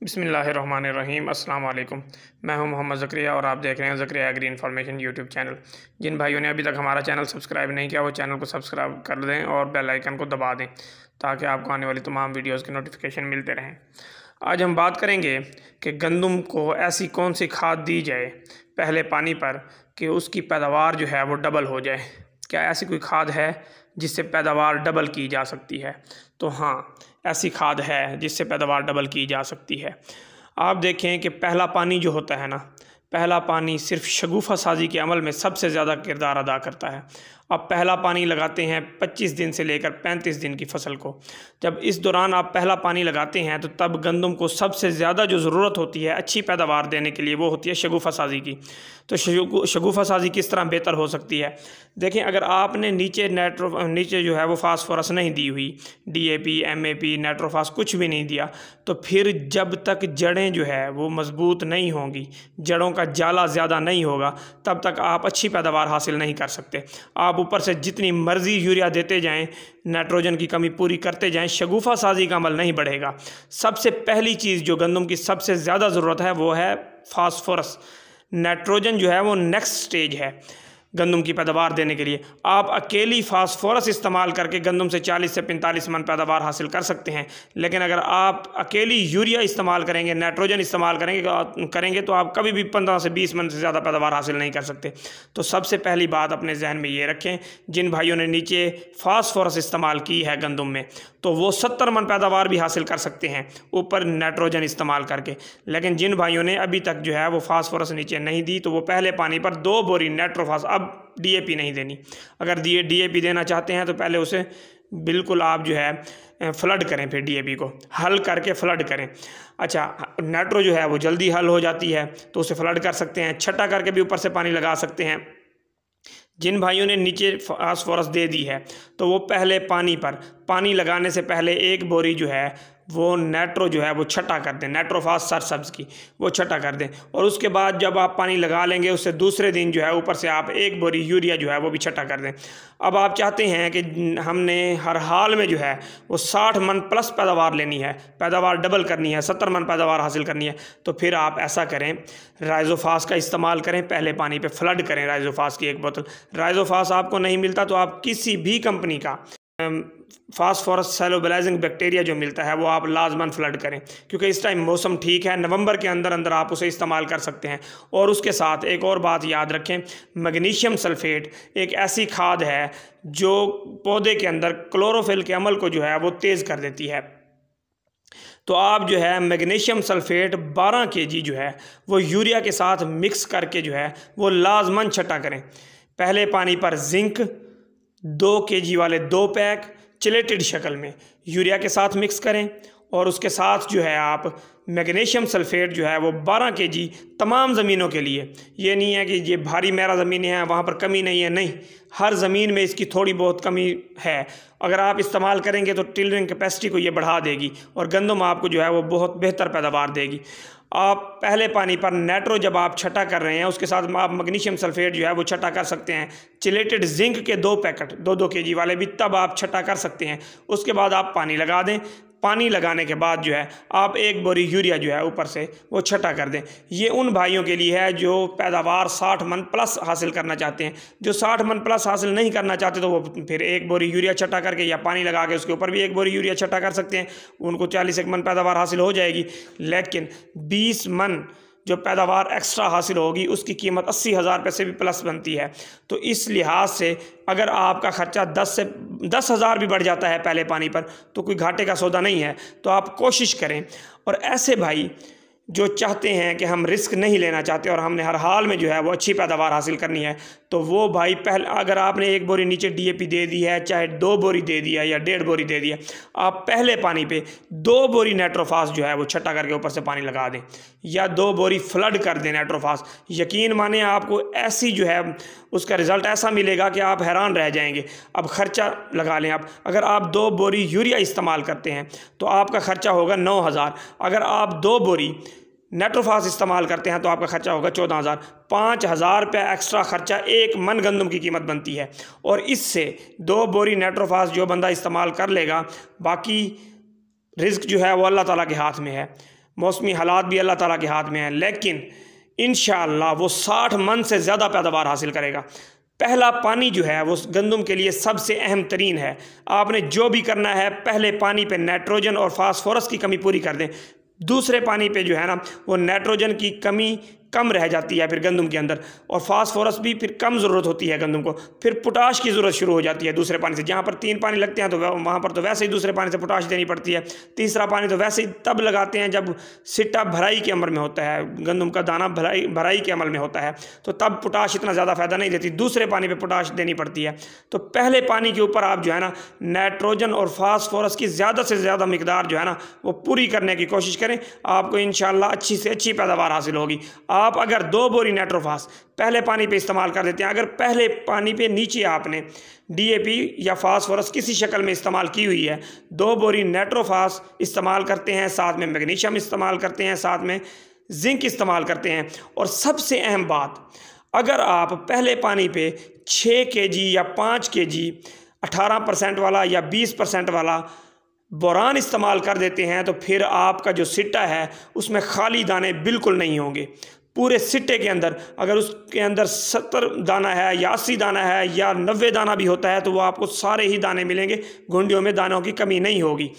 बिस्मिल्लाहिर्रहमानिर्रहीम। अस्सलाम वालेकुम। मैं हूं मोहम्मद ज़करिया और आप देख रहे हैं Zakaria agri information YouTube channel. जिन भाइयों ने अभी तक हमारा चैनल सब्सक्राइब नहीं किया वो चैनल को सब्सक्राइब कर दें और बेल आइकन को दबा दें ताकि आपको आने वाली तमाम वीडियोज़ के नोटिफिकेशन मिलते रहें। आज हम बात करेंगे कि गंदम को ऐसी कौन सी खाद दी जाए पहले पानी पर कि उसकी पैदावार जो है वो डबल हो जाए। क्या ऐसी कोई खाद है जिससे पैदावार डबल की जा सकती है? तो हाँ, ऐसी खाद है जिससे पैदावार डबल की जा सकती है। आप देखें कि पहला पानी जो होता है ना, पहला पानी सिर्फ शगुफ़ा साजी के अमल में सबसे ज़्यादा किरदार अदा करता है। आप पहला पानी लगाते हैं 25 दिन से लेकर 35 दिन की फसल को। जब इस दौरान आप पहला पानी लगाते हैं तो तब गंदम को सबसे ज़्यादा जो ज़रूरत होती है अच्छी पैदावार देने के लिए वो होती है शगुफ़ा साजी की। तो शगुफ़ा साजी किस तरह बेहतर हो सकती है? देखें, अगर आपने नीचे जो है वो फास्फोरस नहीं दी हुई, DAP, MAP, नाइट्रोफास कुछ भी नहीं दिया, तो फिर जब तक जड़ें जो है वो मज़बूत नहीं होंगी, जड़ों का जाला ज़्यादा नहीं होगा, तब तक आप अच्छी पैदावार हासिल नहीं कर सकते। आप ऊपर से जितनी मर्ज़ी यूरिया देते जाएं, नाइट्रोजन की कमी पूरी करते जाएं, शगुफ़ा साजी का अमल नहीं बढ़ेगा। सबसे पहली चीज़ जो गंदम की सबसे ज़्यादा ज़रूरत है वो है फास्फोरस। नाइट्रोजन जो है वो नेक्स्ट स्टेज है गंदम की पैदावार देने के लिए। आप अकेली फास्फोरस इस्तेमाल करके गंदम से 40 से 45 मन पैदावार हासिल कर सकते हैं, लेकिन अगर आप अकेली यूरिया इस्तेमाल करेंगे, नाइट्रोजन इस्तेमाल करेंगे तो आप कभी भी 15 से 20 मन से ज़्यादा पैदावार हासिल नहीं कर सकते। तो सबसे पहली बात अपने जहन में ये रखें, जिन भाइयों ने नीचे फास्फोरस इस्तेमाल की है गंदम में, तो वो 70 मन पैदावार भी हासिल कर सकते हैं ऊपर नाइट्रोजन इस्तेमाल करके। लेकिन जिन भाइयों ने अभी तक जो है वो फास्फोरस नीचे नहीं दी, तो वो पहले पानी पर 2 बोरी नाइट्रोफास, अब DAP नहीं देनी। अगर DAP देना चाहते हैं तो पहले उसे बिल्कुल आप जो है फ्लड करें, फिर DAP को हल करके फ्लड करें। अच्छा, नाइट्रो जो है वो जल्दी हल हो जाती है तो उसे फ्लड कर सकते हैं, छटा करके भी ऊपर से पानी लगा सकते हैं। जिन भाइयों ने नीचे फास्फोरस दे दी है तो वो पहले पानी पर पानी लगाने से पहले 1 बोरी जो है वो नाइट्रो जो है वो छटा कर दें, नाइट्रोफास सरसब्ज़ की वो छटा कर दें। और उसके बाद जब आप पानी लगा लेंगे उससे दूसरे दिन जो है ऊपर से आप 1 बोरी यूरिया जो है वो भी छटा कर दें। अब आप चाहते हैं कि हमने हर हाल में जो है वो 60 मन प्लस पैदावार लेनी है, पैदावार डबल करनी है, 70 मन पैदावार हासिल करनी है, तो फिर आप ऐसा करें, राइजोफास का इस्तेमाल करें। पहले पानी पे फ्लड करें राइजोफास की 1 बोतल। राइजोफास आपको नहीं मिलता तो आप किसी भी कंपनी का फास्फोरस सैलोबिलाइजिंग बैक्टीरिया जो मिलता है वो आप लाजमन फ्लड करें, क्योंकि इस टाइम मौसम ठीक है, नवंबर के अंदर अंदर आप उसे इस्तेमाल कर सकते हैं। और उसके साथ एक और बात याद रखें, मैग्नीशियम सल्फेट एक ऐसी खाद है जो पौधे के अंदर क्लोरोफिल के अमल को जो है वो तेज़ कर देती है। तो आप जो है मैग्नीशियम सल्फेट 12 kg जो है वो यूरिया के साथ मिक्स करके जो है वो लाजमन छटा करें। पहले पानी पर जिंक 2 kg वाले 2 पैक चिलेटेड शक्ल में यूरिया के साथ मिक्स करें, और उसके साथ जो है आप मैग्नीशियम सल्फेट जो है वो 12 kg तमाम ज़मीनों के लिए। ये नहीं है कि ये भारी मेरा ज़मीनें हैं वहाँ पर कमी नहीं है, नहीं, हर ज़मीन में इसकी थोड़ी बहुत कमी है। अगर आप इस्तेमाल करेंगे तो टिलरिंग कैपेसिटी को ये बढ़ा देगी और गंदम आपको जो है वो बहुत बेहतर पैदावार देगी। आप पहले पानी पर नाइट्रो जब आप छटा कर रहे हैं उसके साथ आप मैग्नीशियम सल्फेट जो है वो छटा कर सकते हैं। चिलेटेड जिंक के 2 पैकेट 2-2 kg वाले भी तब आप छटा कर सकते हैं। उसके बाद आप पानी लगा दें। पानी लगाने के बाद जो है आप 1 बोरी यूरिया जो है ऊपर से वो छटा कर दें। ये उन भाइयों के लिए है जो पैदावार 60 मन प्लस हासिल करना चाहते हैं। जो 60 मन प्लस हासिल नहीं करना चाहते तो वो फिर 1 बोरी यूरिया छटा करके या पानी लगा के उसके ऊपर भी 1 बोरी यूरिया छटा कर सकते हैं, उनको 40 मन पैदावार हासिल हो जाएगी। लेकिन 20 मन जो पैदावार एक्स्ट्रा हासिल होगी उसकी कीमत 80,000 रुपये से भी प्लस बनती है। तो इस लिहाज से अगर आपका ख़र्चा 10,000 भी बढ़ जाता है पहले पानी पर तो कोई घाटे का सौदा नहीं है। तो आप कोशिश करें। और ऐसे भाई जो चाहते हैं कि हम रिस्क नहीं लेना चाहते और हमने हर हाल में जो है वो अच्छी पैदावार हासिल करनी है, तो वो भाई पहले अगर आपने 1 बोरी नीचे DAP दे दी है, चाहे 2 बोरी दे दिया या 1.5 बोरी दे दिया, आप पहले पानी पे 2 बोरी नाइट्रोफास जो है वो छटा करके ऊपर से पानी लगा दें या 2 बोरी फ्लड कर दें नाइट्रोफास। यकीन माने आपको ऐसी जो है उसका रिज़ल्ट ऐसा मिलेगा कि आप हैरान रह जाएंगे। अब ख़र्चा लगा लें आप, अगर आप 2 बोरी यूरिया इस्तेमाल करते हैं तो आपका ख़र्चा होगा 9,000। अगर आप 2 बोरी नाइट्रोफास इस्तेमाल करते हैं तो आपका खर्चा होगा 14,000। 5,000 रुपये एक्स्ट्रा खर्चा 1 मन गंदम की कीमत बनती है। और इससे 2 बोरी नाइट्रोफास जो बंदा इस्तेमाल कर लेगा, बाकी रिस्क जो है वो अल्लाह ताला के हाथ में है। मौसमी हालात भी अल्लाह ताला के हाथ में हैं, लेकिन इंशाअल्लाह वो 60 मन से ज़्यादा पैदावार हासिल करेगा। पहला पानी जो है वो गंदम के लिए सबसे अहम तरीन है। आपने जो भी करना है, पहले पानी पे नाइट्रोजन और फास्फोरस की कमी पूरी कर दें। दूसरे पानी पे जो है ना वो नाइट्रोजन की कमी कम रह जाती है फिर गंदम के अंदर, और फास्फोरस भी फिर कम ज़रूरत होती है गंदम को। फिर पोटाश की ज़रूरत शुरू हो जाती है दूसरे पानी से। जहाँ पर 3 पानी लगते हैं तो वहाँ पर तो वैसे ही दूसरे पानी से पोटाश देनी पड़ती है। तीसरा पानी तो वैसे ही तब लगाते हैं जब सिट्टा भराई के अमल में होता है, गंदम का दाना भराई के अमल में होता है, तो तब पोटाश इतना ज़्यादा फ़ायदा नहीं देती, दूसरे पानी पर पोटाश देनी पड़ती है। तो पहले पानी के ऊपर आप जो है ना नाइट्रोजन और फास्फोरस की ज़्यादा से ज़्यादा मिकदार जो है ना वो पूरी करने की कोशिश करें। आपको इंशाअल्लाह अच्छी से अच्छी पैदावार हासिल होगी। आप अगर 2 बोरी नाइट्रोफास पहले पानी पे इस्तेमाल कर देते हैं, अगर पहले पानी पे नीचे आपने DAP या फास्फोरस किसी शक्ल में इस्तेमाल की हुई है, 2 बोरी नाइट्रोफास इस्तेमाल करते हैं, साथ में मैग्नीशियम इस्तेमाल करते हैं, साथ में जिंक इस्तेमाल करते हैं, और सबसे अहम बात, अगर आप पहले पानी पे 6 kg या 5 kg 18% वाला या 20% वाला बोरान इस्तेमाल कर देते हैं, तो फिर आपका जो सिट्टा है उसमें खाली दाने बिल्कुल नहीं होंगे। पूरे सिट्टे के अंदर अगर उसके अंदर 70 दाना है या 80 दाना है या 90 दाना भी होता है तो वो आपको सारे ही दाने मिलेंगे, घुंडियों में दानों की कमी नहीं होगी।